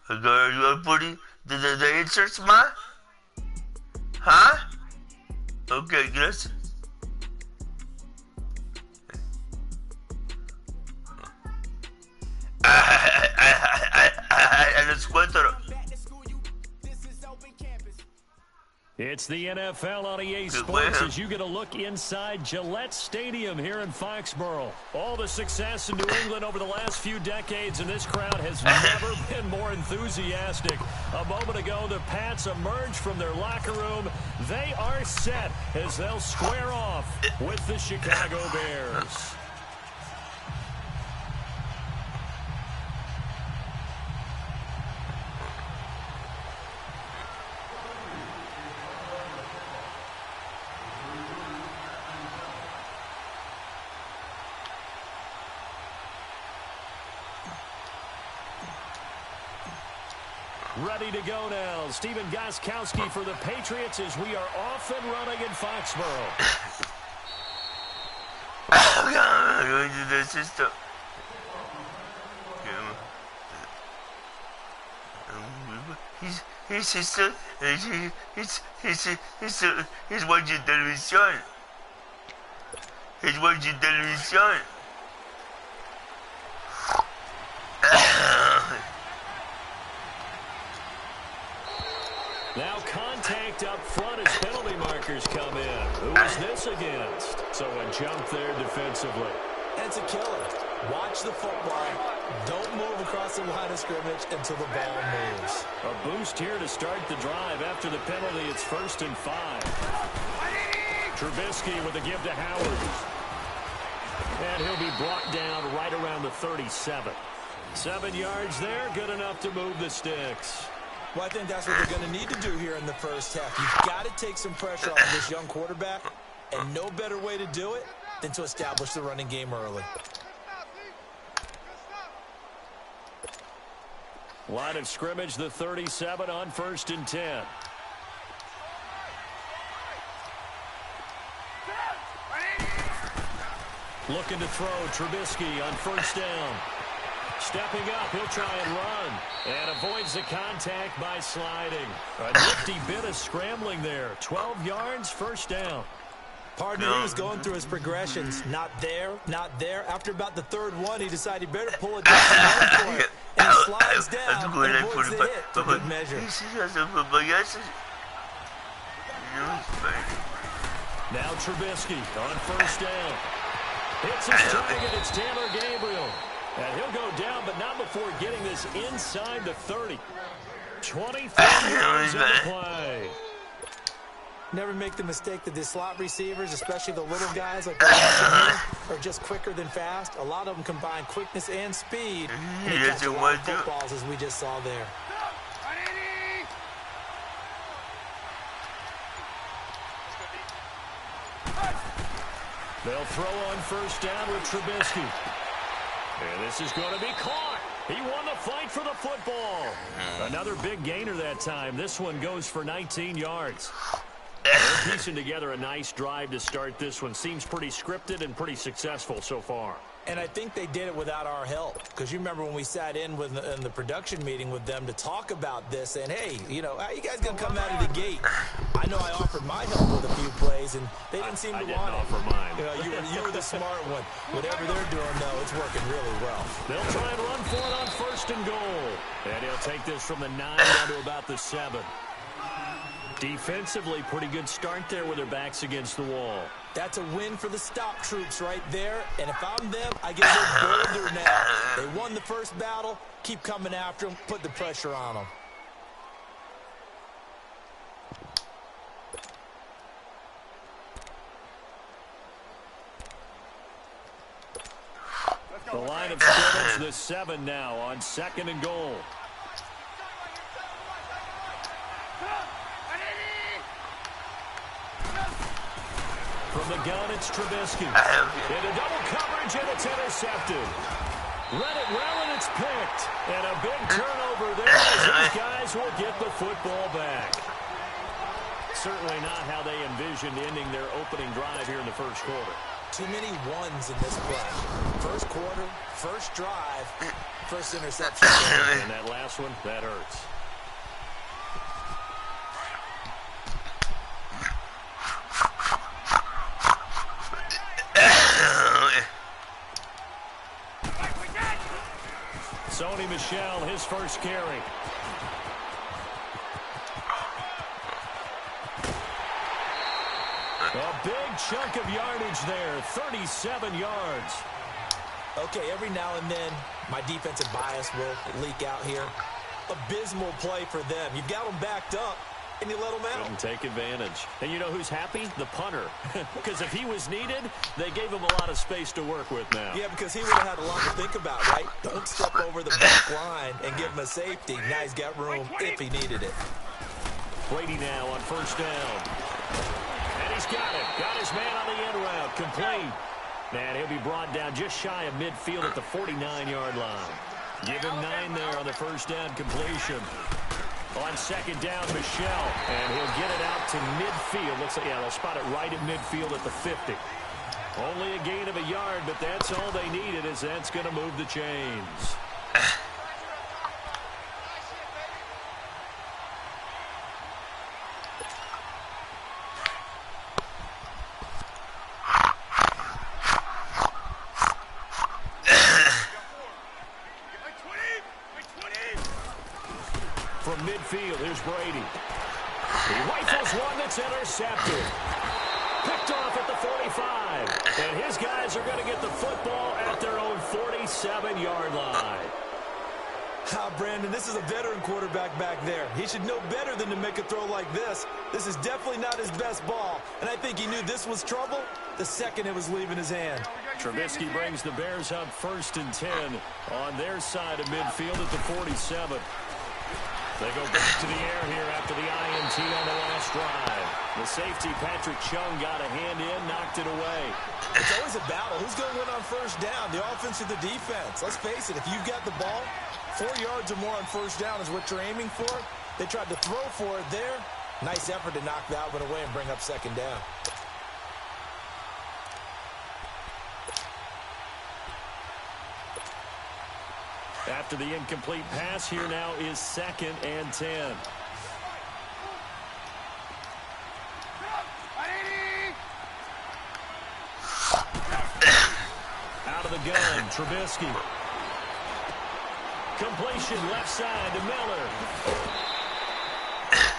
Okay, are you putting the inserts, man? Huh? Okay, gracias. Les cuento. It's the NFL on EA Sports as you get a look inside Gillette Stadium here in Foxborough. All the success in New England over the last few decades, and this crowd has never been more enthusiastic. A moment ago, the Pats emerged from their locker room. They are set as they'll square off with the Chicago Bears. Ready to go now. Stephen Gostkowski for the Patriots as we are off and running in Foxborough. He's watching television. He's watching television. Now contact up front as penalty markers come in. Who is this against? So a jump there defensively. And it's a killer. Watch the football. Don't move across the line of scrimmage until the ball moves. A boost here to start the drive. After the penalty, it's 1st and 5. Trubisky with a give to Howard. And he'll be brought down right around the 37. 7 yards there, good enough to move the sticks. Well, I think that's what they're going to need to do here in the first half. You've got to take some pressure off of this young quarterback, and no better way to do it than to establish the running game early. Line of scrimmage, the 37 on 1st and 10. Looking to throw, Trubisky on 1st down. Stepping up, he'll try and run. And avoids the contact by sliding. A nifty bit of scrambling there. 12 yards, 1st down. Partner, he was going through his progressions. Not there, not there. After about the 3rd one, he decided he better pull it down for it. And he slides down and avoids the hit to good measure. Now Trubisky on 1st down. Hits his target, it's Taylor Gabriel. And he'll go down, but not before getting this inside the 30. 23 yards in the play. Never make the mistake that the slot receivers, especially the little guys like are just quicker than fast. A lot of them combine quickness and speed. And they catch a lot of footballs, as we just saw there. They'll throw on 1st down with Trubisky. And this is going to be caught. He won the fight for the football. Another big gainer that time. This one goes for 19 yards. They're piecing together a nice drive to start this one. Seems pretty scripted and pretty successful so far. And I think they did it without our help. Because you remember when we sat in the production meeting with them to talk about this. And, hey, you know, how you guys going to come out of the gate? I know I offered my help with a few plays, and they didn't seem to want it. I didn't offer mine. You know, you were the smart one. Whatever they're doing, though, it's working really well. They'll try and run for it on 1st and goal. And he'll take this from the 9 down to about the 7. Defensively, pretty good start there with their backs against the wall. That's a win for the stop troops right there. And if I'm them, I get a little bolder now. They won the first battle. Keep coming after them. Put the pressure on them. The line of scrimmage, the 7 now on 2nd and goal. From the gun, it's Trubisky. Into double coverage, and it's intercepted. Read it well, and it's picked. And a big turnover there as these guys will get the football back. Certainly not how they envisioned ending their opening drive here in the first quarter. Too many ones in this play. First quarter, first drive, First interception. And that last one, that hurts. Sony Michel, his first carry. A big chunk of yardage there, 37 yards. Okay, every now and then, my defensive bias will leak out here. Abysmal play for them. You've got them backed up, and you let them out. Couldn't take advantage. And you know who's happy? The punter. Because if he was needed, they gave him a lot of space to work with now. Yeah, because he would have had a lot to think about, right? Don't step over the back line and give him a safety. Now he's got room if he needed it. Brady now on first down. And he's got it. Got his man on the end route. Complete. And he'll be brought down just shy of midfield at the 49-yard line. Give him 9 there on the first down completion. On second down, Michel. And he'll get it out to midfield. Looks like, yeah, they'll spot it right at midfield at the 50. Only a gain of a yard, but that's all they needed, as that's going to move the chains. From midfield, here's Brady. He rifles one that's intercepted. Picked off at the 45. And his guys are going to get the football at their own 47-yard line. Brandon, this is a veteran quarterback back there. He should know better than to make a throw like this. This is definitely not his best ball. And I think he knew this was trouble the second it was leaving his hand. Trubisky brings the Bears up 1st and 10 on their side of midfield at the 47. They go back to the air here after the INT on the last drive. The safety, Patrick Chung, got a hand in, knocked it away. It's always a battle. Who's going to win on first down, the offense or the defense? Let's face it, if you've got the ball, 4 yards or more on first down is what you're aiming for. They tried to throw for it there. Nice effort to knock that one away and bring up second down. After the incomplete pass, here now is 2nd and 10. Out of the gun, Trubisky. Completion left side to Miller.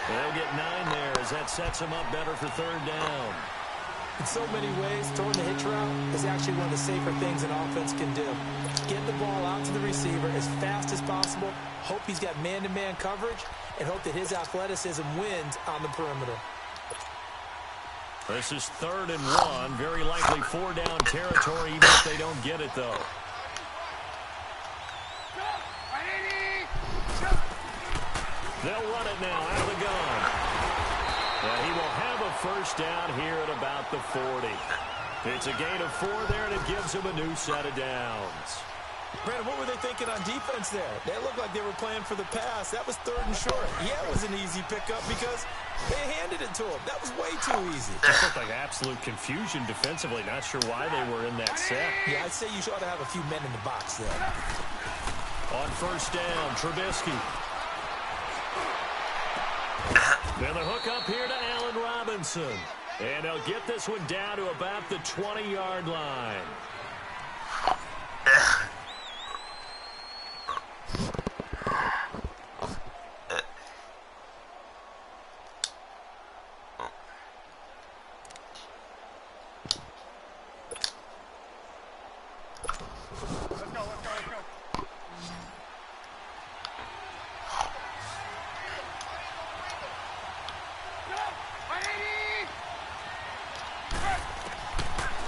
They'll get 9 there as that sets him up better for 3rd down. In so many ways, throwing the hitch route is actually one of the safer things an offense can do. Get the ball out to the receiver as fast as possible, hope he's got man-to-man coverage, and hope that his athleticism wins on the perimeter. This is 3rd and 1, very likely 4-down territory even if they don't get it, though. They'll run it now out of the gun. And he will have a first down here at about the 40. It's a gain of 4 there, and it gives him a new set of downs. Brandon, what were they thinking on defense there? They looked like they were playing for the pass. That was 3rd and short. Yeah, it was an easy pickup because they handed it to him. That was way too easy. It looked like absolute confusion defensively. Not sure why they were in that set. Yeah, I'd say you ought to have a few men in the box there. On first down, Trubisky. Then the hook up here to Allen Robinson. And they'll get this one down to about the 20-yard line.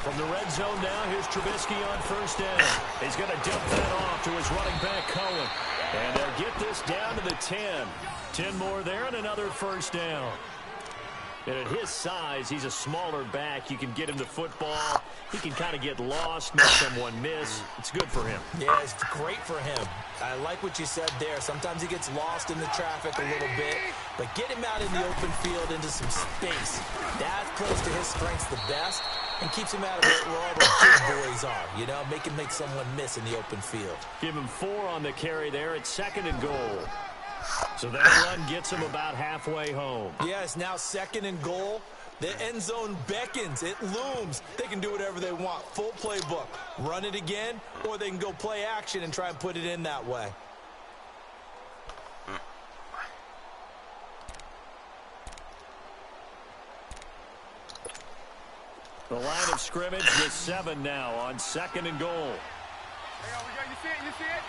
From the red zone now, here's Trubisky on first down. He's going to dump that off to his running back, Cohen. And they'll get this down to the 10. 10 more there and another first down. And at his size, he's a smaller back. You can get him the football. He can kind of get lost, make someone miss. It's good for him. Yeah, it's great for him. I like what you said there. Sometimes he gets lost in the traffic a little bit. But get him out in the open field into some space. That plays to his strengths the best. and keeps him out of it where all the big boys are, you know, make him make someone miss in the open field. Give him 4 on the carry there at 2nd and goal. So that run gets him about halfway home. Yeah, it's now 2nd and goal. The end zone beckons. It looms. They can do whatever they want. Full playbook. Run it again, or they can go play action and try and put it in that way. The line of scrimmage with 7 now on 2nd and goal. You see it? You see it?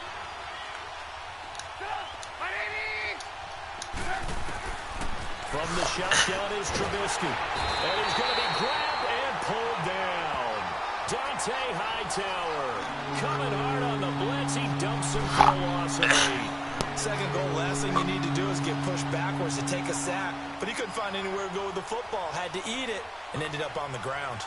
From the shotgun is Trubisky. And he's going to be grabbed and pulled down. Dante Hightower coming hard on the blitz. He dumps him for a loss of 8. 2nd goal, last thing you need to do is get pushed backwards to take a sack. But he couldn't find anywhere to go with the football. Had to eat it and ended up on the ground.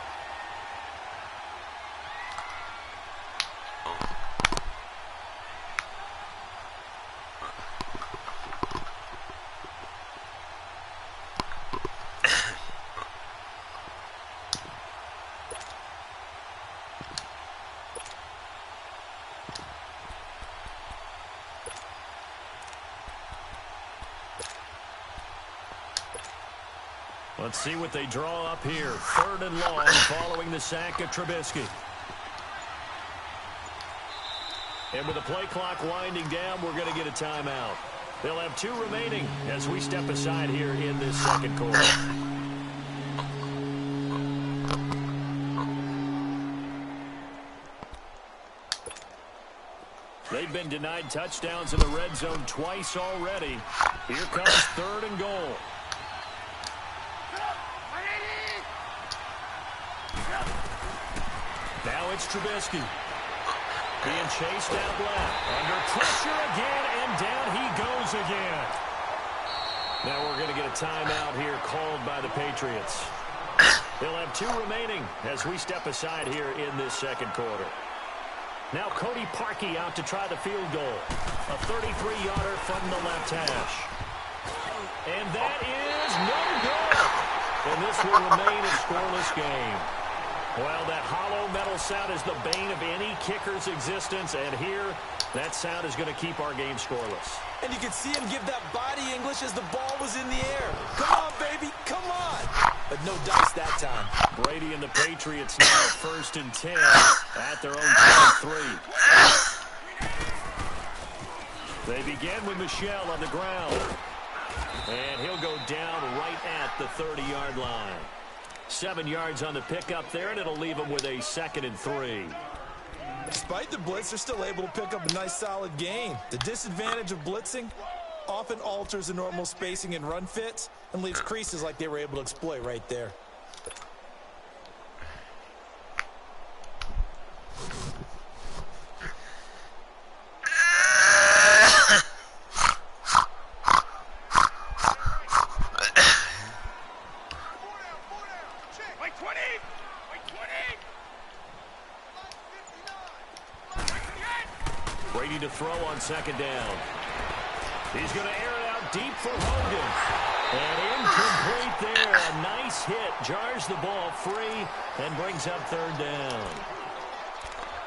Let's see what they draw up here. 3rd and long following the sack of Trubisky. And with the play clock winding down, we're going to get a timeout. They'll have 2 remaining as we step aside here in this 2nd quarter. They've been denied touchdowns in the red zone twice already. Here comes 3rd and goal. Now it's Trubisky. Being chased out left. Under pressure again, and down he goes again. Now we're going to get a timeout here called by the Patriots. They'll have 2 remaining as we step aside here in this 2nd quarter. Now Cody Parkey out to try the field goal. A 33-yarder from the left hash. And that is no good. And this will remain a scoreless game. Well, that hollow metal sound is the bane of any kicker's existence, and here, that sound is going to keep our game scoreless. And you can see him give that body English as the ball was in the air. Come on, baby, come on. But no dice that time. Brady and the Patriots now 1st and 10 at their own 23. They begin with Michel on the ground. And he'll go down right at the 30-yard line. 7 yards on the pickup there, and it'll leave him with a 2nd and 3. Despite the blitz, they're still able to pick up a nice, solid gain. The disadvantage of blitzing often alters the normal spacing and run fits and leaves creases like they were able to exploit right there. Brady to throw on 2nd down. He's going to air it out deep for Hogan. And incomplete there. A nice hit. Jars the ball free and brings up 3rd down.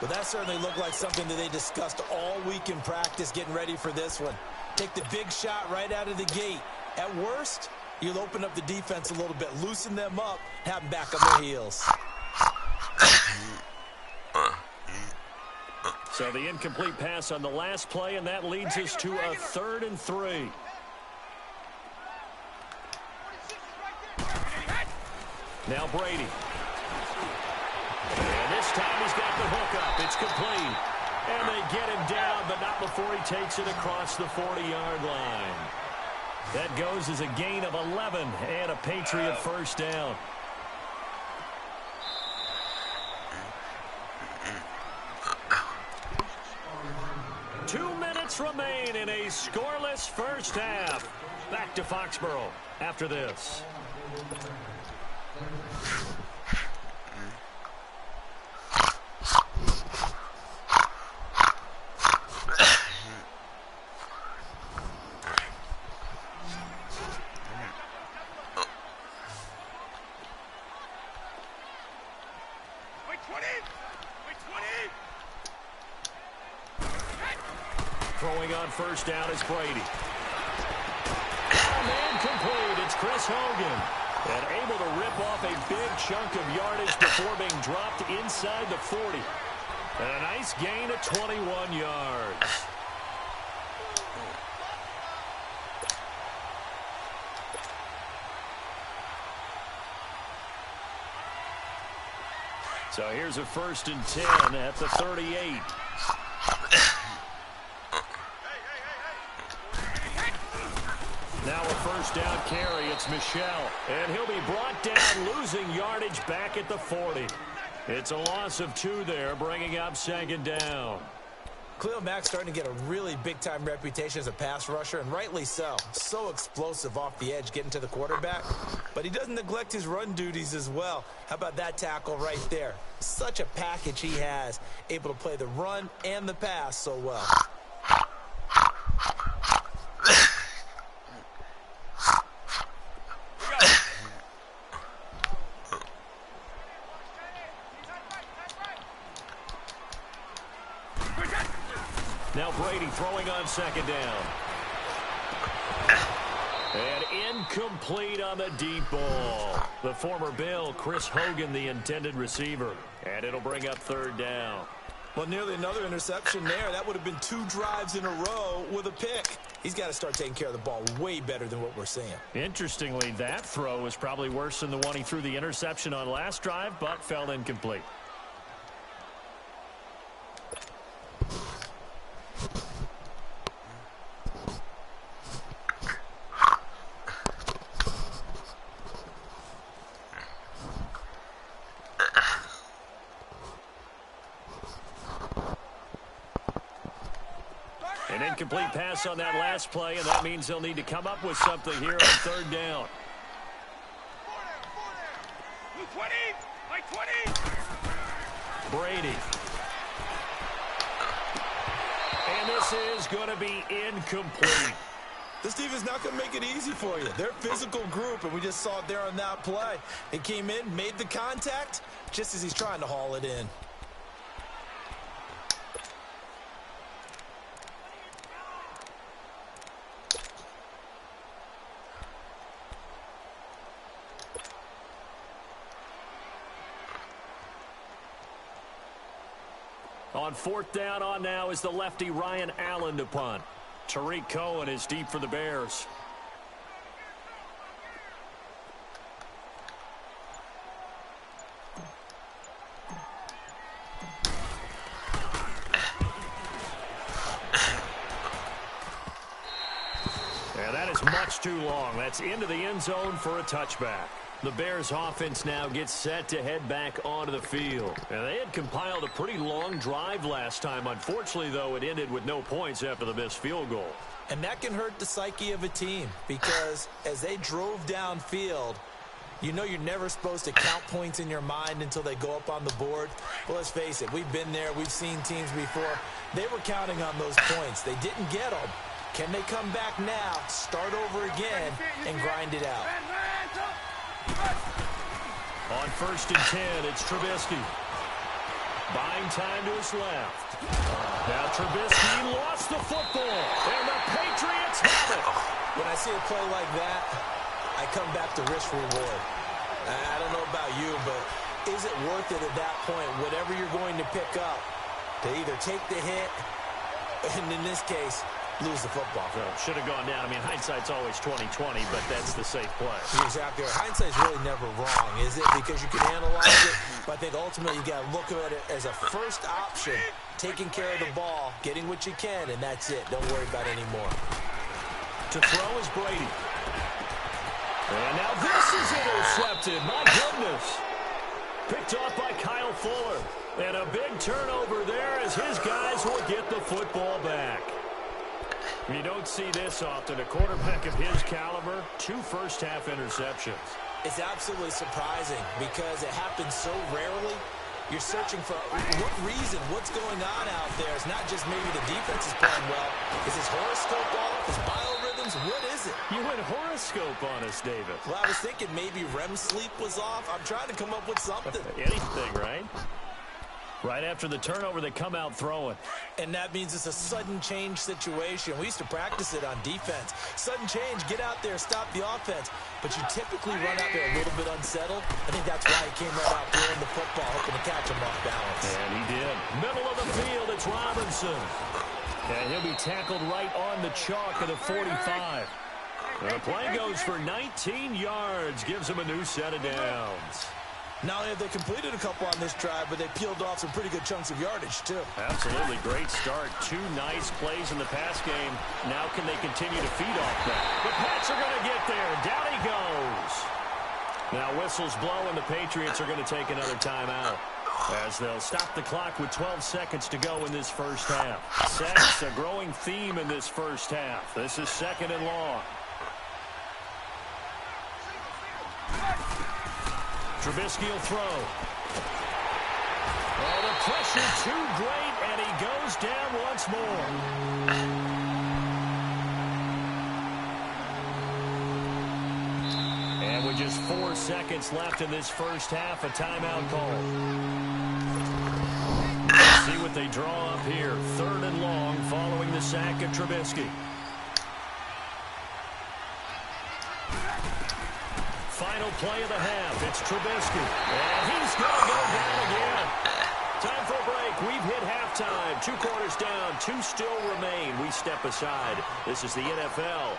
Well, that certainly looked like something that they discussed all week in practice getting ready for this one. Take the big shot right out of the gate. At worst, you'll open up the defense a little bit, loosen them up, have them back on their heels. So the incomplete pass on the last play, and that leads us to a 3rd and 3. Now Brady. And this time he's got the hook up. It's complete. And they get him down, but not before he takes it across the 40-yard line. That goes as a gain of 11 and a Patriot 1st down. Two minutes remain in a scoreless 1st half. Back to Foxborough after this. throwing on first down is Brady. And complete. It's Chris Hogan. And able to rip off a big chunk of yardage before being dropped inside the 40. And a nice gain of 21 yards. So here's a 1st and 10 at the 38. Now a first down carry. It's Michel. And he'll be brought down, losing yardage back at the 40. It's a loss of 2 there, bringing up 2nd down. Khalil Mack's starting to get a really big-time reputation as a pass rusher, and rightly so. So explosive off the edge getting to the quarterback. But he doesn't neglect his run duties as well. How about that tackle right there? Such a package he has, able to play the run and the pass so well. Now Brady throwing on 2nd down. And incomplete on the deep ball. The former Bill, Chris Hogan, the intended receiver. And it'll bring up 3rd down. Well, nearly another interception there. That would have been 2 drives in a row with a pick. He's got to start taking care of the ball way better than what we're seeing. Interestingly, that throw was probably worse than the one he threw the interception on last drive, but fell incomplete. An incomplete pass on that last play, and that means they'll need to come up with something here on 3rd down. Brady. And this is going to be incomplete. This defense not going to make it easy for you. They're a physical group, and we just saw it there on that play. It came in, made the contact, just as he's trying to haul it in. On 4th down on now is the lefty Ryan Allen to punt. Tariq Cohen is deep for the Bears. And that is much too long. That's into the end zone for a touchback. The Bears offense now gets set to head back onto the field. And they had compiled a pretty long drive last time. Unfortunately, though, it ended with no points after the missed field goal. And that can hurt the psyche of a team because as they drove downfield, you know you're never supposed to count points in your mind until they go up on the board. Well, let's face it, we've been there. We've seen teams before. They were counting on those points. They didn't get them. Can they come back now, start over again, and grind it out? On 1st and 10, it's Trubisky. Buying time to his left. Now Trubisky lost the football, and the Patriots have it. When I see a play like that, I come back to risk-reward. I don't know about you, but is it worth it at that point, whatever you're going to pick up, to either take the hit, and in this case, lose the football? Well, should have gone down. I mean, hindsight's always 20/20, but that's the safe play. Exactly. Hindsight's really never wrong, is it? Because you can analyze it, but I think ultimately you got to look at it as a first option, taking care of the ball, getting what you can, and that's it. Don't worry about it anymore. To throw is Brady. And now this is intercepted. My goodness. Picked off by Kyle Fuller. And a big turnover there as his guys will get the football back. You don't see this often. A quarterback of his caliber, 2 first-half interceptions. It's absolutely surprising because it happens so rarely. You're searching for what reason, what's going on out there. It's not just maybe the defense is playing well. Is his horoscope off? His biorhythms? What is it? You went horoscope on us, David. Well, I was thinking maybe REM sleep was off. I'm trying to come up with something. Anything, right? Right after the turnover, they come out throwing. And that means it's a sudden change situation. We used to practice it on defense. Sudden change, get out there, stop the offense. But you typically run out there a little bit unsettled. I think that's why he came right out throwing the football, hoping to catch him off balance. And he did. Middle of the field, it's Robinson. And he'll be tackled right on the chalk of the 45. The play goes for 19 yards, gives him a new set of downs. Not only have they completed a couple on this drive, but they peeled off some pretty good chunks of yardage, too. Absolutely great start. 2 nice plays in the pass game. Now can they continue to feed off that? The Pats are going to get there. Down he goes. Now whistles blow, and the Patriots are going to take another timeout, as they'll stop the clock with 12 seconds to go in this first half. Sacks, a growing theme in this first half. This is 2nd and long. Trubisky will throw. Oh, the pressure too great, and he goes down once more. And with just 4 seconds left in this first half, a timeout call. Let's see what they draw up here. 3rd and long following the sack of Trubisky. Final play of the half. It's Trubisky. And he's going to go down again. Time for a break. We've hit halftime. 2 quarters down. 2 still remain. We step aside. This is the NFL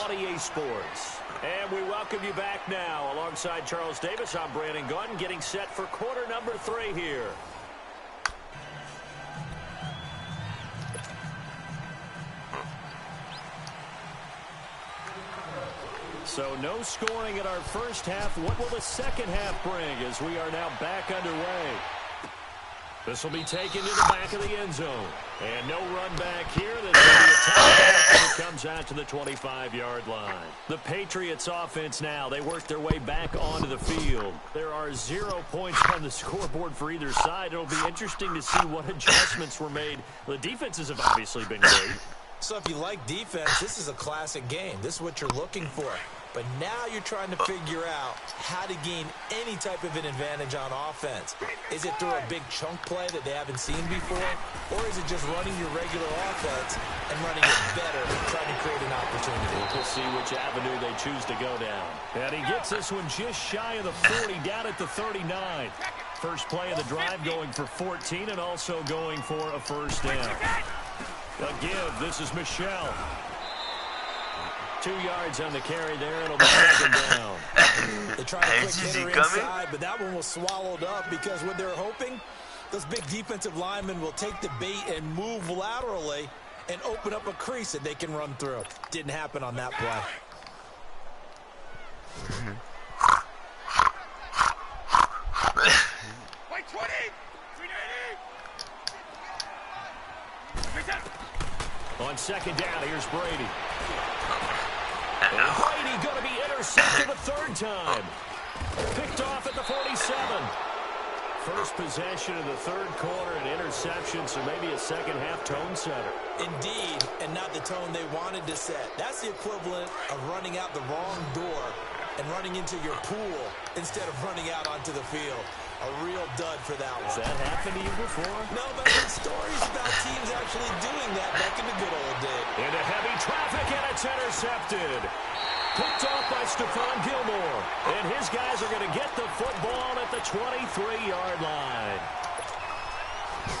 on EA Sports. And we welcome you back now. Alongside Charles Davis, I'm Brandon Gunn, getting set for quarter number 3 here. So no scoring in our first half. What will the second half bring as we are now back underway? This will be taken to the back of the end zone. And no run back here. There's going to be a touchback when it comes out to the 25-yard line. The Patriots offense now, they work their way back onto the field. There are 0 points on the scoreboard for either side. It'll be interesting to see what adjustments were made. The defenses have obviously been great. So if you like defense, this is a classic game. This is what you're looking for. But now you're trying to figure out how to gain any type of an advantage on offense. Is it through a big chunk play that they haven't seen before? Or is it just running your regular offense and running it better, trying to create an opportunity? We'll see which avenue they choose to go down. And he gets this one just shy of the 40, down at the 39. First play of the drive going for 14 and also going for a first down. A give. This is Michelle. 2 yards on the carry there. It'll be 2nd down. They tried a quick hitter inside, but that one was swallowed up because what they're hoping, those big defensive linemen will take the bait and move laterally and open up a crease that they can run through. Didn't happen on that play. Wait, 20! 390! On 2nd down, here's Brady. And Brady going to be intercepted a 3rd time. Picked off at the 47. First possession of the 3rd quarter, an interception, so maybe a second half tone setter. Indeed, and not the tone they wanted to set. That's the equivalent of running out the wrong door and running into your pool instead of running out onto the field. A real dud for that one. Has that happened to you before? No, but I've heard stories about teams actually doing that back in the good old days. Into heavy traffic, and it's intercepted. Picked off by Stephon Gilmore. And his guys are going to get the football at the 23-yard line.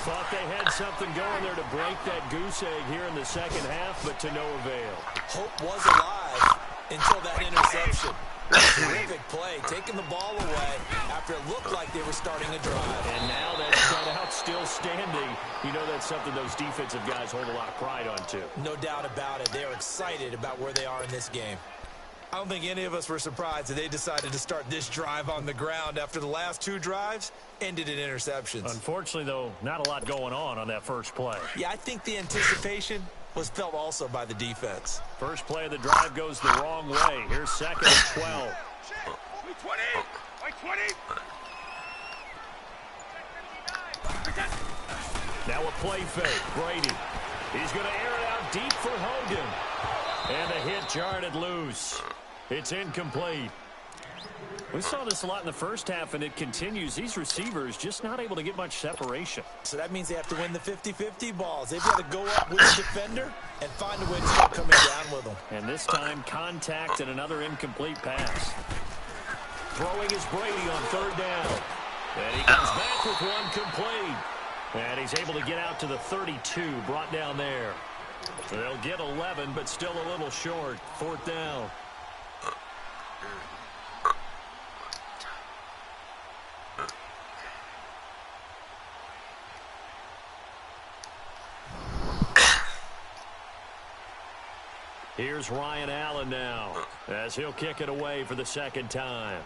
Thought they had something going there to break that goose egg here in the second half, but to no avail. Hope was alive until that interception. Terrific play, taking the ball away after it looked like they were starting a drive. And now that shutout still standing, you know that's something those defensive guys hold a lot of pride on, too. No doubt about it. They're excited about where they are in this game. I don't think any of us were surprised that they decided to start this drive on the ground after the last 2 drives ended in interceptions. Unfortunately, though, not a lot going on that first play. Yeah, I think the anticipation was felt also by the defense. First play of the drive goes the wrong way. Here's 2nd and 12. Wait, 20! Wait, 20! Now a play fake. Brady. He's going to air it out deep for Hogan. And the hit jarred it loose. It's incomplete. We saw this a lot in the first half, and it continues. These receivers just not able to get much separation. So that means they have to win the 50-50 balls. They've got to go up with the defender and find a way to start coming down with them. And this time, contact and another incomplete pass. Throwing is Brady on third down. And he comes back with one complete. And he's able to get out to the 32, brought down there. They'll get 11, but still a little short. Fourth down. Here's Ryan Allen now, as he'll kick it away for the second time.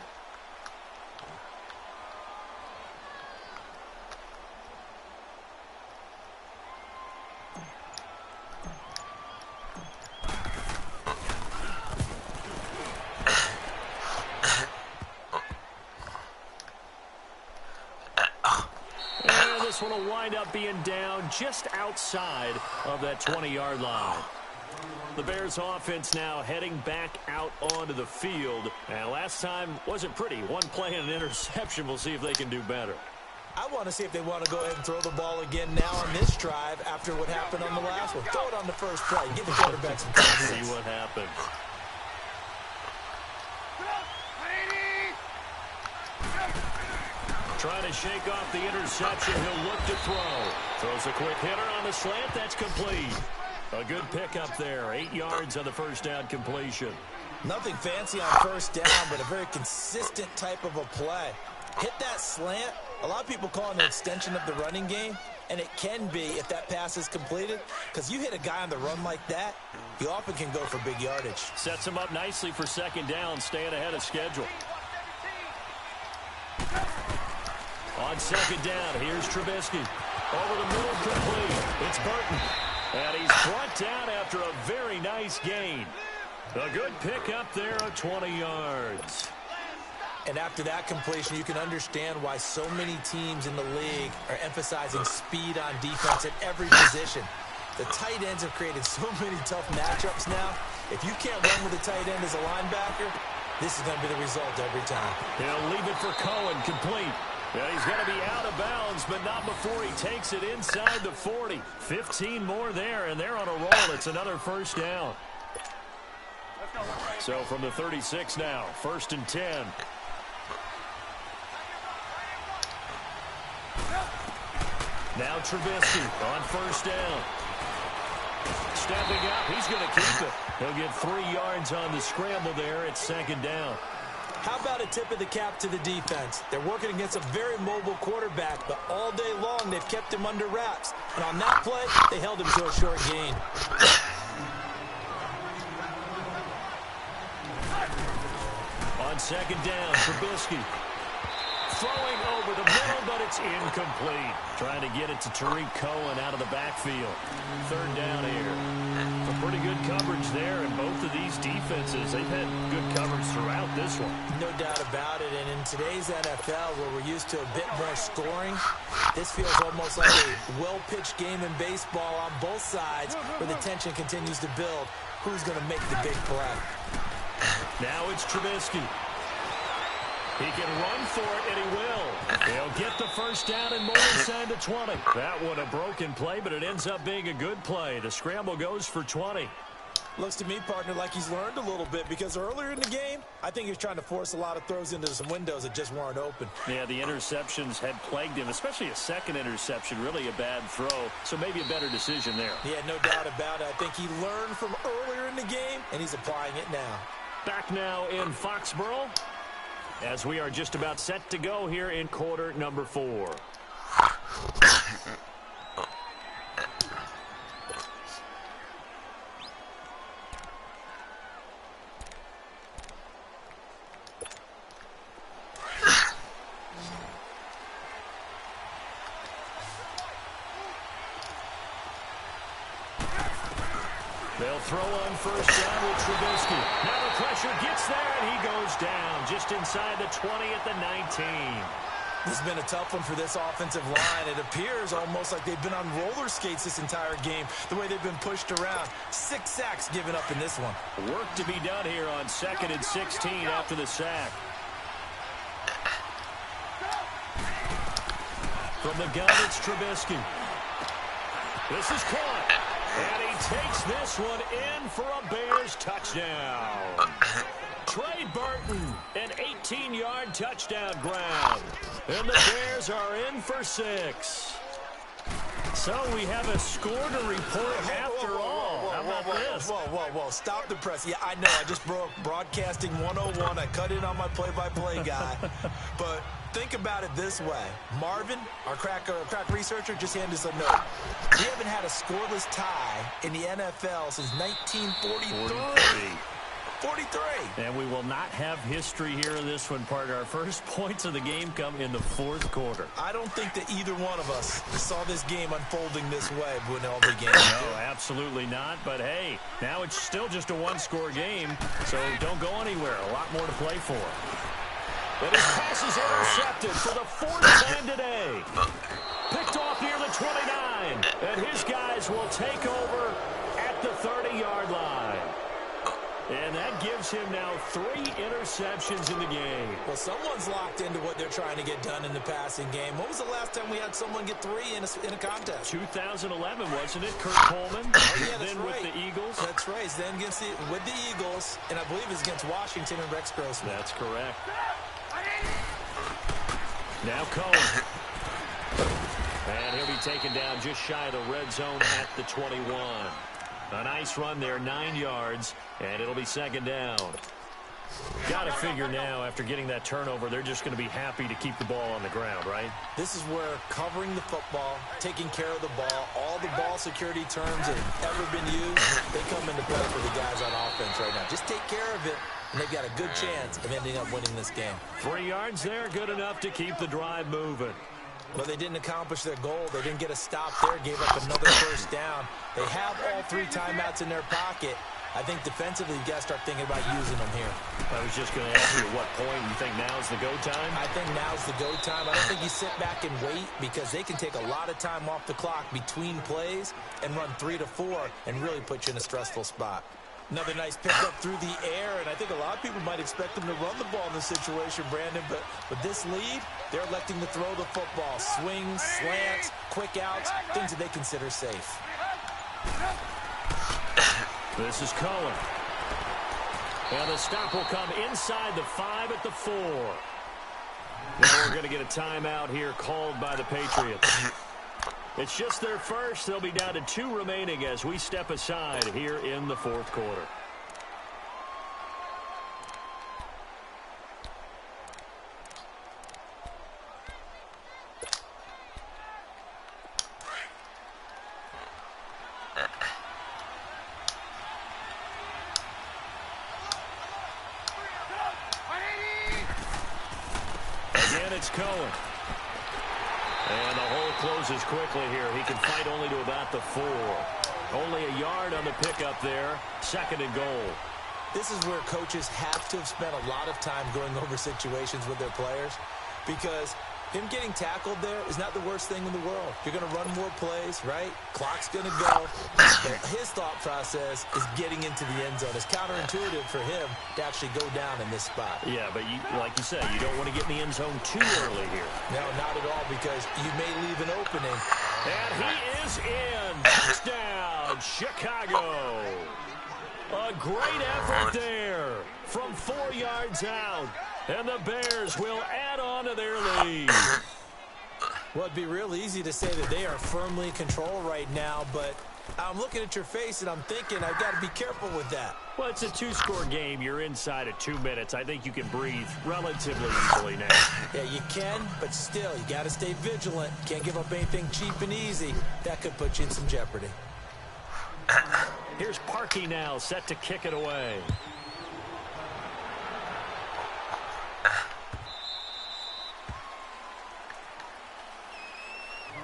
And this one will wind up being down just outside of that 20-yard line. The Bears offense now heading back out onto the field. And last time wasn't pretty. One play and an interception. We'll see if they can do better. I want to see if they want to go ahead and throw the ball again now on this drive after what happened on the last one. Throw it on the first play. Give the quarterback some confidence. See what happens. Trying to shake off the interception. He'll look to throw. Throws a quick hitter on the slant. That's complete. A good pickup there. 8 yards on the first down completion. Nothing fancy on first down, but a very consistent type of a play. Hit that slant. A lot of people call it an extension of the running game, and it can be if that pass is completed, because you hit a guy on the run like that, you often can go for big yardage. Sets him up nicely for second down, staying ahead of schedule. On second down, here's Trubisky. Over the middle, complete. It's Burton. And he's brought down after a very nice gain. A good pickup there of 20 yards. And after that completion, you can understand why so many teams in the league are emphasizing speed on defense at every position. The tight ends have created so many tough matchups now. If you can't run with a tight end as a linebacker, this is going to be the result every time. He'll leave it for Cohen, complete. Yeah, he's going to be out of bounds, but not before he takes it inside the 40. 15 more there, and they're on a roll. It's another first down. So from the 36 now, 1st and 10. Now Trubisky on first down. Stepping up, he's going to keep it. He'll get 3 yards on the scramble there at second down. How about a tip of the cap to the defense? They're working against a very mobile quarterback, but all day long they've kept him under wraps. And on that play, they held him to a short gain. On second down, Trubisky. Throwing over the middle, but it's incomplete. Trying to get it to Tariq Cohen out of the backfield. Third down here. Some pretty good coverage there, and both of these defenses, they've had good coverage throughout this one. No doubt about it, and in today's NFL, where we're used to a bit more scoring, this feels almost like a well-pitched game in baseball on both sides, where the tension continues to build. Who's going to make the big play? Now it's Trubisky. He can run for it, and he will. He'll get the first down and more inside the 20. That one a broken play, but it ends up being a good play. The scramble goes for 20. Looks to me, partner, like he's learned a little bit, because earlier in the game, I think he was trying to force a lot of throws into some windows that just weren't open. Yeah, the interceptions had plagued him, especially a second interception, really a bad throw, so maybe a better decision there. Yeah, no doubt about it. I think he learned from earlier in the game, and he's applying it now. Back now in Foxborough, as we are just about set to go here in quarter number 4. They'll throw on first down with Trubisky. Now the pressure gets there, and he goes down just inside the 20 at the 19. This has been a tough one for this offensive line. It appears almost like they've been on roller skates this entire game, the way they've been pushed around. 6 sacks given up in this one. Work to be done here on 2nd and 16 after the sack. From the gun, it's Trubisky. This is caught. And he takes this one in for a Bears touchdown. Trey Burton, an 18-yard touchdown grab. And the Bears are in for 6. So we have a score to report after all. How about this? Whoa. Stop the press. Yeah, I know. I just broke broadcasting 101. I cut in on my play-by-play guy. But think about it this way. Marvin, our crack researcher, just handed us a note. We haven't had a scoreless tie in the NFL since 1943. 43. And we will not have history here in this one, partner. Our first points of the game come in the fourth quarter. I don't think that either one of us saw this game unfolding this way when all began. No, absolutely not. But, hey, now it's still just a one-score game, so don't go anywhere. A lot more to play for. But his pass is intercepted for the 4th time today. Picked off near the 29. And his guys will take over at the 30-yard line. And that gives him now 3 interceptions in the game. Well, someone's locked into what they're trying to get done in the passing game. When was the last time we had someone get 3 in a contest? 2011, wasn't it? Kurt Coleman. Oh, yeah, that's then right. With the Eagles. That's right. Then with the Eagles, and I believe it's against Washington and Rex Grossman. That's correct. Now Cohen. And he'll be taken down just shy of the red zone at the 21. A nice run there, 9 yards, and it'll be 2nd down. Got to figure now, after getting that turnover, they're just going to be happy to keep the ball on the ground, right? This is where covering the football, taking care of the ball, all the ball security terms that have ever been used, they come into play for the guys on offense right now. Just take care of it, and they've got a good chance of ending up winning this game. 3 yards there, good enough to keep the drive moving. Well, they didn't accomplish their goal. They didn't get a stop there, gave up another first down. They have all 3 timeouts in their pocket. I think defensively, you got to start thinking about using them here. I was just going to ask you at what point you think now's the go time? I think now's the go time. I don't think you sit back and wait because they can take a lot of time off the clock between plays and run 3 to 4 and really put you in a stressful spot. Another nice pickup through the air, and I think a lot of people might expect them to run the ball in this situation, Brandon, but with this lead, they're electing to throw the football. Swings, slants, quick outs, things that they consider safe. This is Cohen. And the stop will come inside the 5 at the 4. Now we're going to get a timeout here called by the Patriots. It's just their first. They'll be down to 2 remaining as we step aside here in the fourth quarter. Again, it's Cohen. And the hole closes quickly here. He can fight only to about the 4. Only a yard on the pickup there. 2nd and goal. This is where coaches have to have spent a lot of time going over situations with their players because him getting tackled there is not the worst thing in the world. You're going to run more plays, right? Clock's going to go. His thought process is getting into the end zone. It's counterintuitive for him to actually go down in this spot. Yeah, but like you said, you don't want to get in the end zone too early here. No, not at all, because you may leave an opening. And he is in. Touchdown, Chicago. A great effort there from 4 yards out. And the Bears will add on to their lead. Well, it'd be real easy to say that they are firmly in control right now, but I'm looking at your face and I'm thinking I've got to be careful with that. Well, it's a 2-score game. You're inside of 2 minutes. I think you can breathe relatively easily now. Yeah, you can, but still, you got to stay vigilant. Can't give up anything cheap and easy. That could put you in some jeopardy. Here's Parkey now, set to kick it away.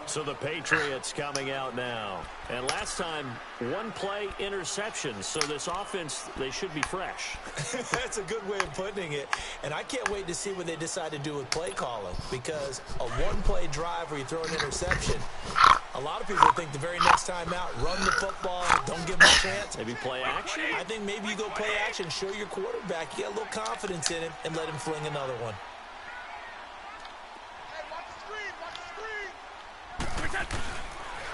So the Patriots coming out now. And last time, 1-play interception. So this offense, they should be fresh. That's a good way of putting it. And I can't wait to see what they decide to do with play calling. Because a 1-play drive where you throw an interception, a lot of people think the very next time out, run the football, don't give them a chance. Maybe play action? I think maybe you go play action, show your quarterback, you get a little confidence in him, and let him fling another one.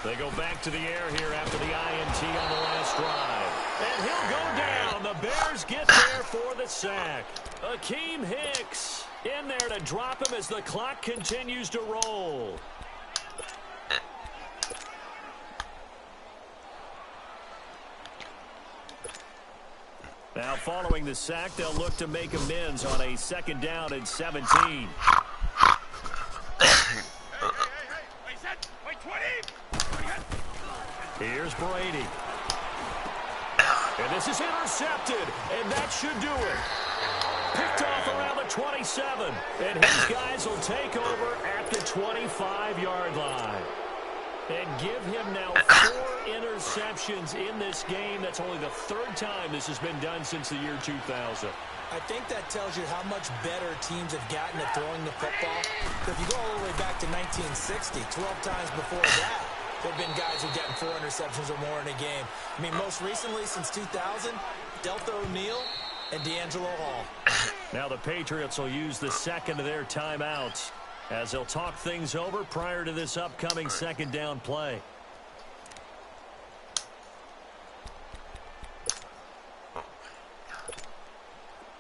They go back to the air here after the INT on the last drive. And he'll go down. The Bears get there for the sack. Akeem Hicks in there to drop him as the clock continues to roll. Now following the sack, they'll look to make amends on a 2nd down and 17. Here's Brady. And this is intercepted, and that should do it. Picked off around the 27, and his guys will take over at the 25-yard line. And give him now 4 interceptions in this game. That's only the 3rd time this has been done since the year 2000. I think that tells you how much better teams have gotten at throwing the football. If you go all the way back to 1960, 12 times before that, there have been guys who've gotten 4 interceptions or more in a game. I mean, most recently, since 2000, Delta O'Neal and D'Angelo Hall. Now the Patriots will use the 2nd of their timeouts as they'll talk things over prior to this upcoming 2nd down play.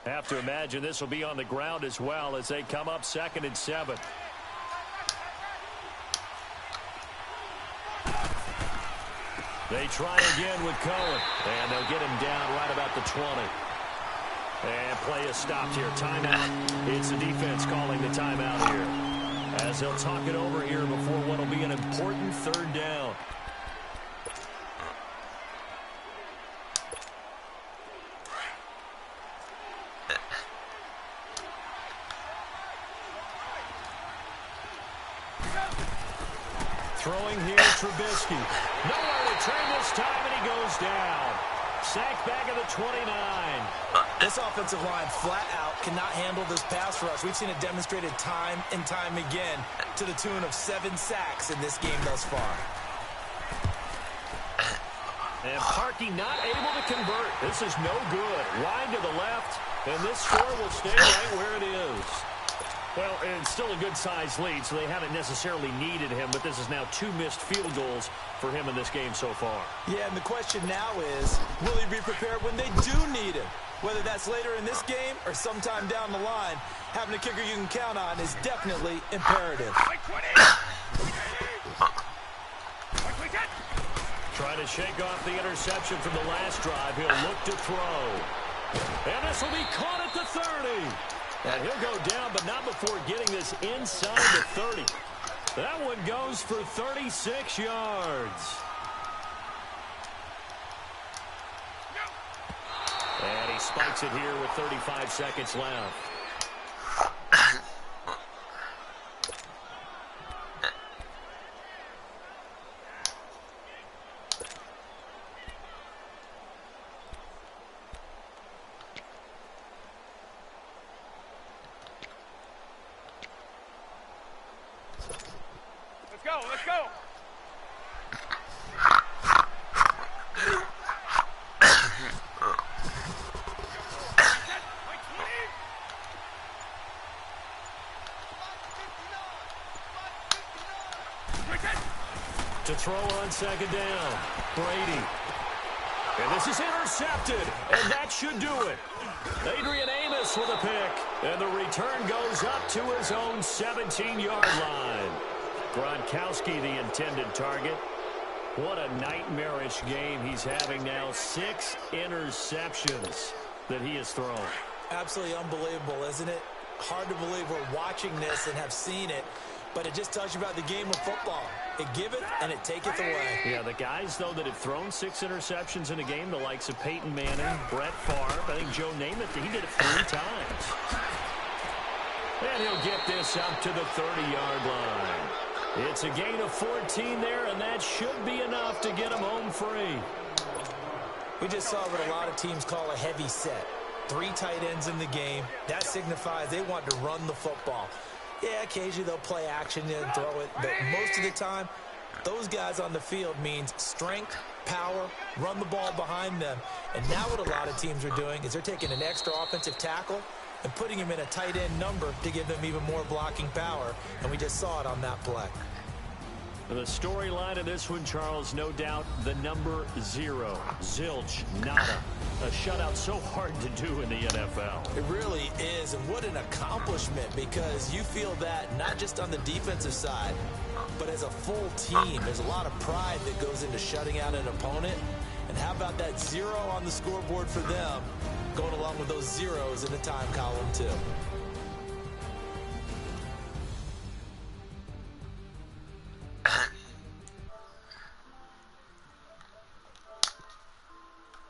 Have to imagine this will be on the ground as well as they come up 2nd and 7. They try again with Cohen, and they'll get him down right about the 20. And play is stopped here. Timeout. It's the defense calling the timeout here, as they'll talk it over here before what will be an important 3rd down. Throwing here, Trubisky. Nowhere to turn this time, and he goes down. Sacked back at the 29. This offensive line flat out cannot handle this pass rush. We've seen it demonstrated time and time again to the tune of 7 sacks in this game thus far. And Parkey not able to convert. This is no good. Wide to the left, and this score will stay right where it is. Well, it's still a good-sized lead, so they haven't necessarily needed him, but this is now 2 missed field goals for him in this game so far. Yeah, and the question now is, will he be prepared when they do need him? Whether that's later in this game or sometime down the line, having a kicker you can count on is definitely imperative. Trying to shake off the interception from the last drive. He'll look to throw. And this will be caught at the 30. And he'll go down, but not before getting this inside the 30. That one goes for 36 yards. And he spikes it here with 35 seconds left. Let's go. To throw on 2nd down, Brady. And this is intercepted, and that should do it. Adrian Amos with a pick, and the return goes up to his own 17-yard line. Gronkowski, the intended target. What a nightmarish game he's having now. 6 interceptions that he has thrown. Absolutely unbelievable, isn't it? Hard to believe we're watching this and have seen it, but it just tells you about the game of football. It giveth and it taketh away. Yeah, the guys, though, that have thrown 6 interceptions in a game, the likes of Peyton Manning, Brett Favre, I think Joe Namath, he did it 3 times. And he'll get this up to the 30-yard line. It's a gain of 14 there, and that should be enough to get him home free. We just saw what a lot of teams call a heavy set. 3 tight ends in the game. That signifies they want to run the football. Yeah, occasionally they'll play action and throw it, but most of the time, those guys on the field means strength, power, run the ball behind them. And now what a lot of teams are doing is they're taking an extra offensive tackle and putting him in a tight end number to give them even more blocking power, and we just saw it on that play. The storyline of this one, Charles, no doubt the number 0. Zilch, nada. A shutout so hard to do in the NFL. It really is, and what an accomplishment, because you feel that not just on the defensive side, but as a full team. There's a lot of pride that goes into shutting out an opponent. And how about that 0 on the scoreboard for them, going along with those zeros in the time column, too.